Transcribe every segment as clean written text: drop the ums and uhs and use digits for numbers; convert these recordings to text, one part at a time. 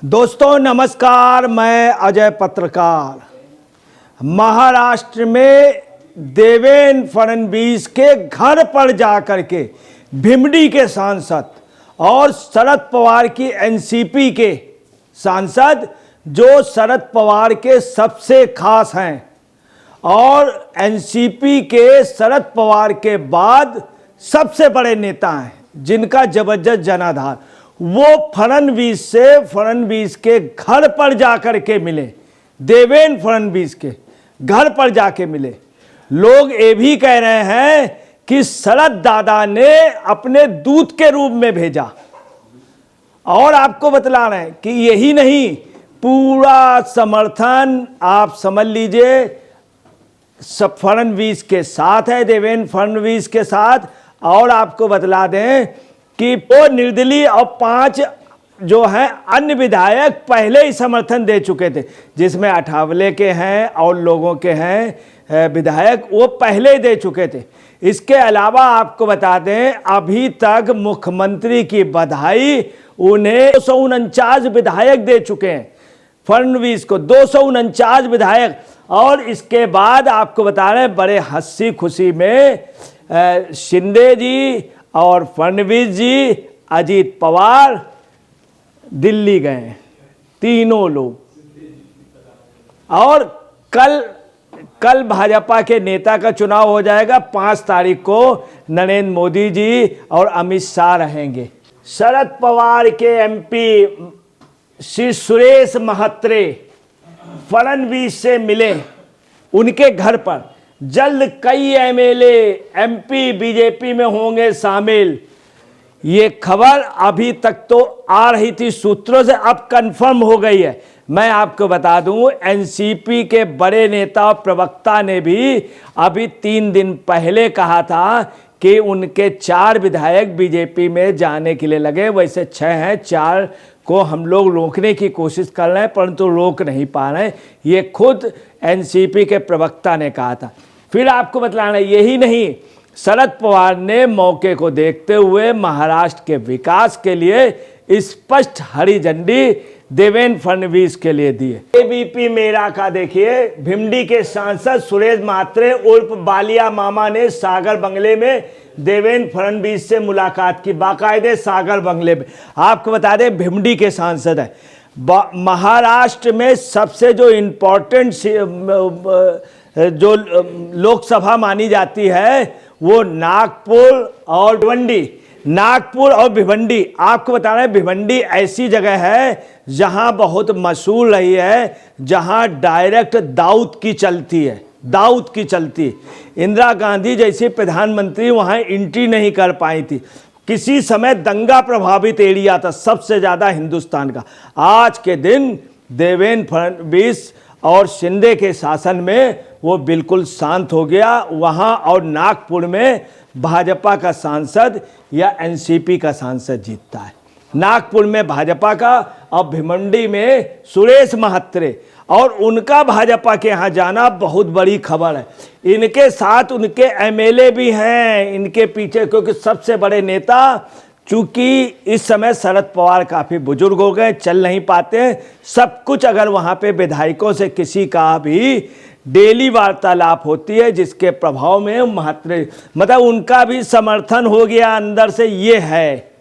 दोस्तों नमस्कार, मैं अजय पत्रकार। महाराष्ट्र में देवेंद्र फडणवीस के घर पर जाकर के भिमडी के सांसद और शरद पवार की एनसीपी के सांसद, जो शरद पवार के सबसे खास हैं और एनसीपी के शरद पवार के बाद सबसे बड़े नेता हैं, जिनका जबरदस्त जनाधार, वो फडणवीस के घर पर जाकर के मिले। देवेंद्र फडणवीस के घर पर जाके मिले। लोग ये भी कह रहे हैं कि शरद दादा ने अपने दूत के रूप में भेजा। और आपको बतला रहे हैं कि यही नहीं, पूरा समर्थन आप समझ लीजिए फडणवीस के साथ है, देवेंद्र फडणवीस के साथ। और आपको बतला दें कि वो निर्दलीय और 5 जो हैं अन्य विधायक पहले ही समर्थन दे चुके थे, जिसमें अठावले के हैं और लोगों के हैं विधायक, वो पहले ही दे चुके थे। इसके अलावा आपको बता दें, अभी तक मुख्यमंत्री की बधाई उन्हें 249 विधायक दे चुके हैं, फडणवीस को 249 विधायक। और इसके बाद आपको बता रहे हैं, बड़े हंसी खुशी में शिंदे जी और फडणवीस जी, अजीत पवार दिल्ली गए, तीनों लोग। और कल भाजपा के नेता का चुनाव हो जाएगा। 5 तारीख को नरेंद्र मोदी जी और अमित शाह रहेंगे। शरद पवार के एमपी श्री सुरेश महात्रे फडणवीस से मिले उनके घर पर। जल्द कई एमएलए एमपी बीजेपी में होंगे शामिल। ये खबर अभी तक तो आ रही थी सूत्रों से, अब कंफर्म हो गई है। मैं आपको बता दूं, एनसीपी के बड़े नेता और प्रवक्ता ने भी अभी 3 दिन पहले कहा था कि उनके 4 विधायक बीजेपी में जाने के लिए लगे। वैसे 6 हैं, 4 को हम लोग रोकने की कोशिश कर रहे हैं, परंतु रोक नहीं पा रहे हैं। ये खुद एनसीपी के प्रवक्ता ने कहा था। फिर आपको बतलाना, यही नहीं, शरद पवार ने मौके को देखते हुए महाराष्ट्र के विकास के लिए स्पष्ट हरी झंडी देवेंद्र फडणवीस के लिए दी है। एबीपी मेरा का देखिए, भिमडी के सांसद सुरेश महात्रे उर्फ बालिया मामा ने सागर बंगले में देवेंद्र फडणवीस से मुलाकात की, बाकायदे सागर बंगले में। आपको बता दें, भिमडी के सांसद है। महाराष्ट्र में सबसे जो इम्पोर्टेंट जो लोकसभा मानी जाती है वो नागपुर और भिवंडी। नागपुर और भिवंडी, आपको बता रहे हैं, भिवंडी ऐसी जगह है जहां बहुत मशहूर रही है, जहां डायरेक्ट दाऊद की चलती है, दाऊद की चलती। इंदिरा गांधी जैसी प्रधानमंत्री वहां एंट्री नहीं कर पाई थी। किसी समय दंगा प्रभावित एरिया था सबसे ज़्यादा हिंदुस्तान का। आज के दिन देवेंद्र फडणवीस और शिंदे के शासन में वो बिल्कुल शांत हो गया वहाँ। और नागपुर में भाजपा का सांसद या एनसीपी का सांसद जीतता है, नागपुर में भाजपा का और भिवंडी में सुरेश महात्रे। और उनका भाजपा के यहाँ जाना बहुत बड़ी खबर है। इनके साथ उनके एमएलए भी हैं इनके पीछे, क्योंकि सबसे बड़े नेता, चूंकि इस समय शरद पवार काफ़ी बुजुर्ग हो गए, चल नहीं पाते। सब कुछ अगर वहाँ पे विधायकों से किसी का भी डेली वार्तालाप होती है, जिसके प्रभाव में महात्रे, मतलब उनका भी समर्थन हो गया अंदर से। ये है,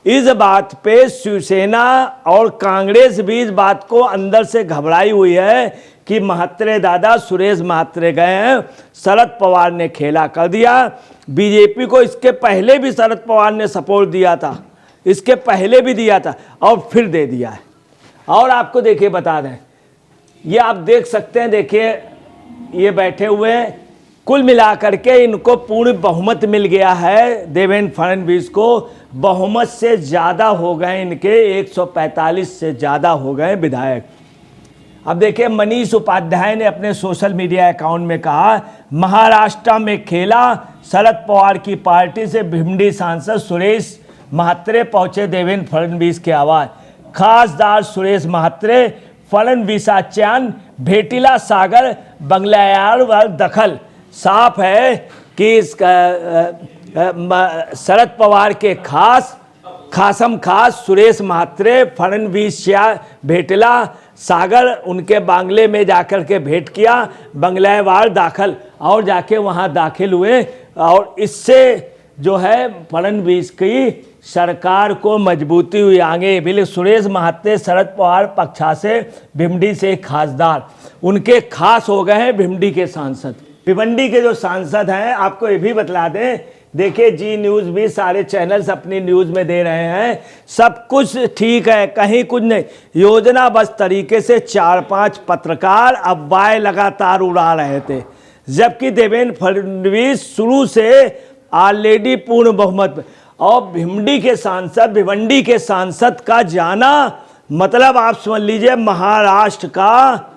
इस बात पे शिवसेना और कांग्रेस भी इस बात को अंदर से घबराई हुई है कि महात्रे दादा सुरेश महात्रे गए हैं, शरद पवार ने खेला कर दिया। बीजेपी को इसके पहले भी शरद पवार ने सपोर्ट दिया था, इसके पहले भी दिया था और फिर दे दिया है। और आपको देखिए बता दें, ये आप देख सकते हैं, देखिए ये बैठे हुए हैं। कुल मिलाकर के इनको पूर्ण बहुमत मिल गया है। देवेंद्र फडणवीस को बहुमत से ज़्यादा हो गए, इनके 145 से ज़्यादा हो गए विधायक। अब देखिए, मनीष उपाध्याय ने अपने सोशल मीडिया अकाउंट में कहा, महाराष्ट्र में खेला, शरद पवार की पार्टी से भिमडी सांसद सुरेश महात्रे पहुंचे देवेंद्र फडणवीस के आवाज। खासदार सुरेश महात्रे फडणवीसाच्यान भेटीला सागर बंगल्यावर दखल। साफ है कि शरद पवार के खासम खास सुरेश म्हात्रे फडणवीस या भेटला, सागर उनके बांग्ले में जाकर के भेंट किया, बंगलावार दाखिल और जाके वहाँ दाखिल हुए और इससे जो है फडणवीस की सरकार को मजबूती हुई आगे भी। सुरेश म्हात्रे शरद पवार पक्षा से भिवंडी से खासदार, उनके खास हो गए हैं भिवंडी के सांसद। भिवंडी के जो सांसद हैं आपको ये भी बतला दें, देखिए जी न्यूज़ भी सारे चैनल्स अपनी न्यूज़ में दे रहे हैं, सब कुछ ठीक है, कहीं कुछ नहीं, योजनाबद्ध तरीके से 4-5 पत्रकार अफवाहें लगातार उड़ा रहे थे, जबकि देवेंद्र फडणवीस शुरू से ऑलरेडी पूर्ण बहुमत। और भिवंडी के सांसद का जाना मतलब आप समझ लीजिए महाराष्ट्र का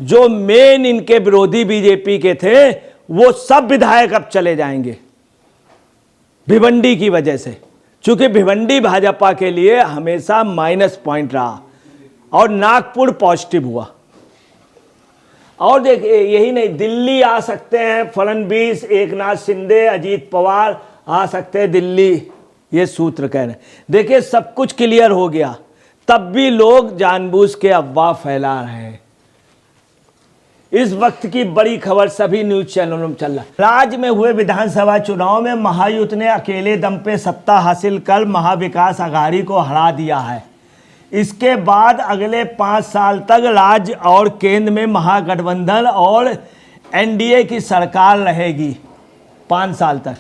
जो मेन इनके विरोधी बीजेपी के थे वो सब विधायक अब चले जाएंगे भिवंडी की वजह से, क्योंकि भिवंडी भाजपा के लिए हमेशा माइनस पॉइंट रहा और नागपुर पॉजिटिव हुआ। और देखिए यही नहीं, दिल्ली आ सकते हैं फडणवीस, एकनाथ शिंदे, अजीत पवार आ सकते हैं दिल्ली, ये सूत्र कह रहे हैं। देखिए सब कुछ क्लियर हो गया, तब भी लोग जानबूझ के अफवाह फैला रहे हैं। इस वक्त की बड़ी खबर सभी न्यूज चैनलों में चल रहा है। राज्य में हुए विधानसभा चुनाव में महायुति ने अकेले दम पे सत्ता हासिल कर महाविकास आघाड़ी को हरा दिया है। इसके बाद अगले 5 साल तक राज्य और केंद्र में महागठबंधन और एनडीए की सरकार रहेगी 5 साल तक।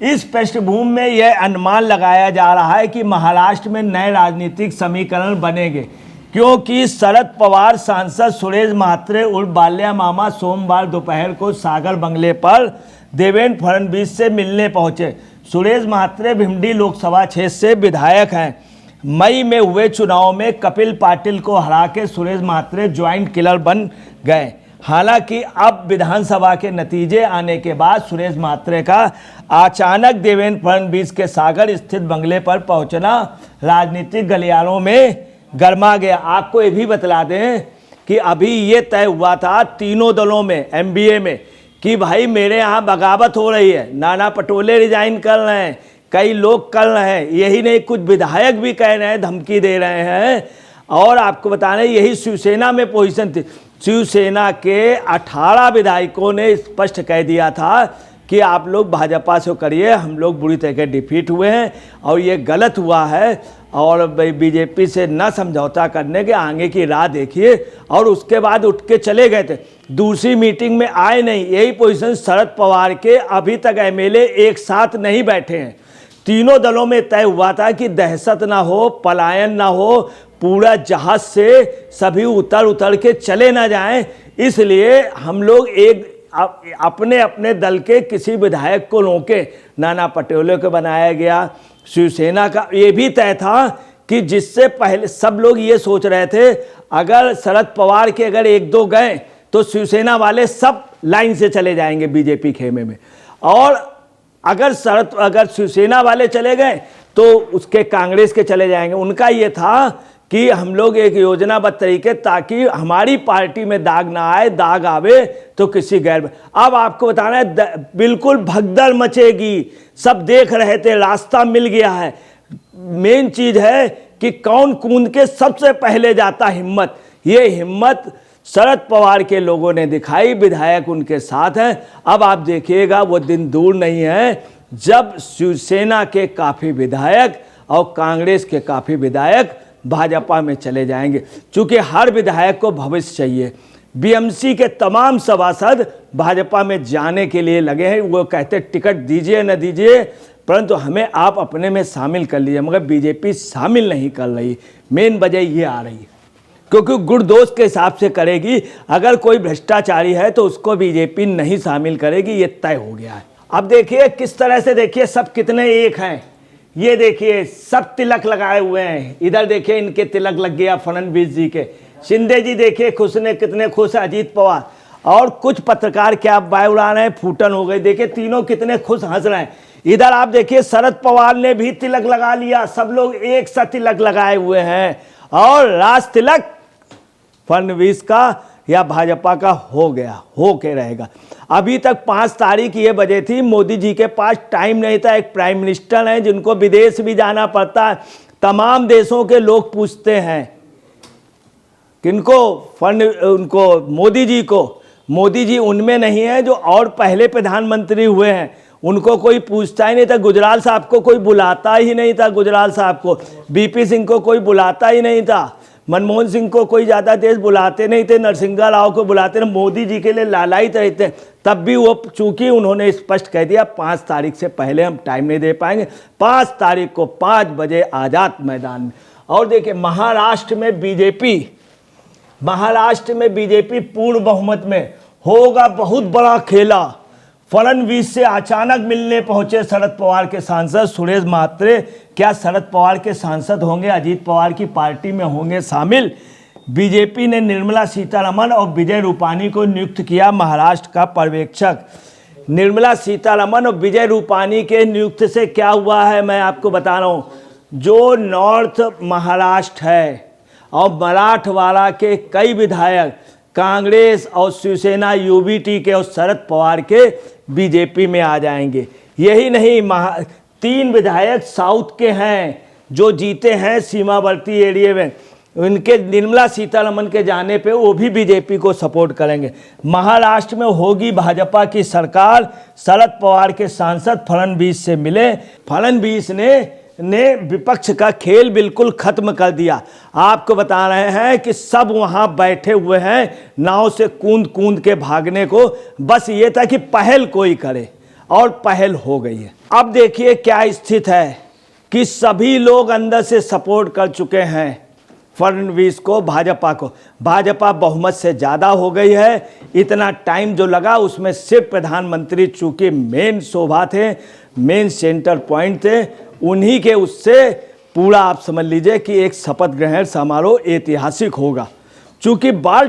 इस पृष्ठभूमि में यह अनुमान लगाया जा रहा है कि महाराष्ट्र में नए राजनीतिक समीकरण बनेंगे, क्योंकि शरद पवार सांसद सुरेश म्हात्रे उर्फ बाल्या मामा सोमवार दोपहर को सागर बंगले पर देवेंद्र फडणवीस से मिलने पहुंचे। सुरेश म्हात्रे भिवंडी लोकसभा क्षेत्र से विधायक हैं। मई में हुए चुनाव में कपिल पाटिल को हरा के सुरेश म्हात्रे ज्वाइंट किलर बन गए। हालांकि अब विधानसभा के नतीजे आने के बाद सुरेश म्हात्रे का अचानक देवेंद्र फडणवीस के सागर स्थित बंगले पर पहुंचना राजनीतिक गलियारों में गर्मा गया। आपको ये भी बतला दें कि अभी ये तय हुआ था तीनों दलों में एमबीए में कि भाई मेरे यहाँ बगावत हो रही है, नाना पटोले रिजाइन कर रहे हैं, कई लोग कर रहे हैं, यही नहीं कुछ विधायक भी कह रहे हैं, धमकी दे रहे हैं। और आपको बता रहे यही शिवसेना में पोजीशन थी, शिवसेना के 18 विधायकों ने स्पष्ट कह दिया था कि आप लोग भाजपा से करिए, हम लोग बुरी तरह डिफीट हुए हैं और ये गलत हुआ है और बीजेपी से न समझौता करने के आगे की राह देखिए। और उसके बाद उठ के चले गए थे, दूसरी मीटिंग में आए नहीं। यही पोजीशन शरद पवार के अभी तक एमएलए एक साथ नहीं बैठे हैं। तीनों दलों में तय हुआ था कि दहशत ना हो, पलायन ना हो, पूरा जहाज से सभी उतर के चले ना जाएं, इसलिए हम लोग एक अपने अपने दल के किसी विधायक को रोके। नाना पटोले को बनाया गया, शिवसेना का ये भी तय था कि जिससे पहले सब लोग ये सोच रहे थे अगर शरद पवार के अगर 1-2 गए तो शिवसेना वाले सब लाइन से चले जाएंगे बीजेपी खेमे में, और अगर शिवसेना वाले चले गए तो उसके कांग्रेस के चले जाएंगे। उनका ये था कि हम लोग एक योजनाबद्ध तरीके ताकि हमारी पार्टी में दाग ना आए, दाग आवे तो किसी गैर। अब आपको बताना है बिल्कुल भगदड़ मचेगी, सब देख रहे थे, रास्ता मिल गया है। मेन चीज है कि कौन कूद के सबसे पहले जाता, हिम्मत। ये हिम्मत शरद पवार के लोगों ने दिखाई, विधायक उनके साथ हैं। अब आप देखिएगा वो दिन दूर नहीं है जब शिवसेना के काफ़ी विधायक और कांग्रेस के काफ़ी विधायक भाजपा में चले जाएंगे, क्योंकि हर विधायक को भविष्य चाहिए। बीएमसी के तमाम सभासद भाजपा में जाने के लिए लगे हैं। वो कहते टिकट दीजिए न दीजिए, परंतु हमें आप अपने में शामिल कर लीजिए, मगर बीजेपी शामिल नहीं कर रही। मेन वजह ये आ रही है क्योंकि गुण दोष के हिसाब से करेगी। अगर कोई भ्रष्टाचारी है तो उसको बीजेपी नहीं शामिल करेगी, ये तय हो गया है। अब देखिए किस तरह से, देखिए सब कितने एक हैं। ये देखिए सब तिलक लगाए हुए हैं, इधर देखिए इनके तिलक लग गया फडणवीस जी के। शिंदे जी देखिए खुश ने, कितने खुश है, अजीत पवार। और कुछ पत्रकार क्या बाय उड़ा रहे हैं, फूटन हो गई। देखिए तीनों कितने खुश हंस रहे हैं। इधर आप देखिए शरद पवार ने भी तिलक लगा लिया, सब लोग एक साथ तिलक लगाए हुए हैं। और राज तिलक फडणवीस का या भाजपा का हो गया, हो के रहेगा। अभी तक 5 तारीख ये बजे थी, मोदी जी के पास टाइम नहीं था। एक प्राइम मिनिस्टर हैं जिनको विदेश भी जाना पड़ता है, तमाम देशों के लोग पूछते हैं किनको, फंड उनको, मोदी जी को। मोदी जी उनमें नहीं है जो और पहले प्रधानमंत्री हुए हैं, उनको कोई पूछता ही नहीं था। गुजराल साहब को कोई बुलाता ही नहीं था, गुजराल साहब को, बीपी सिंह को कोई बुलाता ही नहीं था, मनमोहन सिंह को कोई ज़्यादा देश बुलाते नहीं थे, नरसिंहा राव को बुलाते थे, मोदी जी के लिए लालायित रहते। तब भी वो चूंकि उन्होंने स्पष्ट कह दिया 5 तारीख से पहले हम टाइम नहीं दे पाएंगे, 5 तारीख को 5 बजे आज़ाद मैदान में। और देखिए महाराष्ट्र में बीजेपी पूर्ण बहुमत में होगा, बहुत बड़ा खेला। फडणवीस से अचानक मिलने पहुंचे शरद पवार के सांसद सुरेश म्हात्रे। क्या शरद पवार के सांसद होंगे, अजीत पवार की पार्टी में होंगे शामिल? बीजेपी ने निर्मला सीतारमण और विजय रूपाणी को नियुक्त किया महाराष्ट्र का पर्यवेक्षक। निर्मला सीतारमण और विजय रूपाणी के नियुक्त से क्या हुआ है मैं आपको बता रहा हूँ। जो नॉर्थ महाराष्ट्र है और मराठवाड़ा के कई विधायक कांग्रेस और शिवसेना यूबीटी के और शरद पवार के बीजेपी में आ जाएंगे। यही नहीं, 3 विधायक साउथ के हैं जो जीते हैं सीमावर्ती एरिया में, उनके निर्मला सीतारमण के जाने पे वो भी बीजेपी को सपोर्ट करेंगे। महाराष्ट्र में होगी भाजपा की सरकार। शरद पवार के सांसद फडणवीस से मिले। फडणवीस ने विपक्ष का खेल बिल्कुल खत्म कर दिया। आपको बता रहे हैं कि सब वहां बैठे हुए हैं नाव से कूद कूद के भागने को, बस ये था कि पहल कोई करे, और पहल हो गई है। अब देखिए क्या स्थिति है कि सभी लोग अंदर से सपोर्ट कर चुके हैं फडणवीस को, भाजपा को। भाजपा बहुमत से ज़्यादा हो गई है। इतना टाइम जो लगा उसमें सिर्फ प्रधानमंत्री चूंकि मेन शोभा थे, मेन सेंटर पॉइंट थे, उन्हीं के उससे पूरा आप समझ लीजिए कि एक शपथ ग्रहण समारोह ऐतिहासिक होगा। चूँकि बाल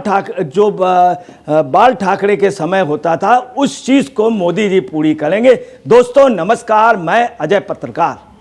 ठाकरे के समय होता था, उस चीज़ को मोदी जी पूरी करेंगे। दोस्तों नमस्कार, मैं अजय पत्रकार।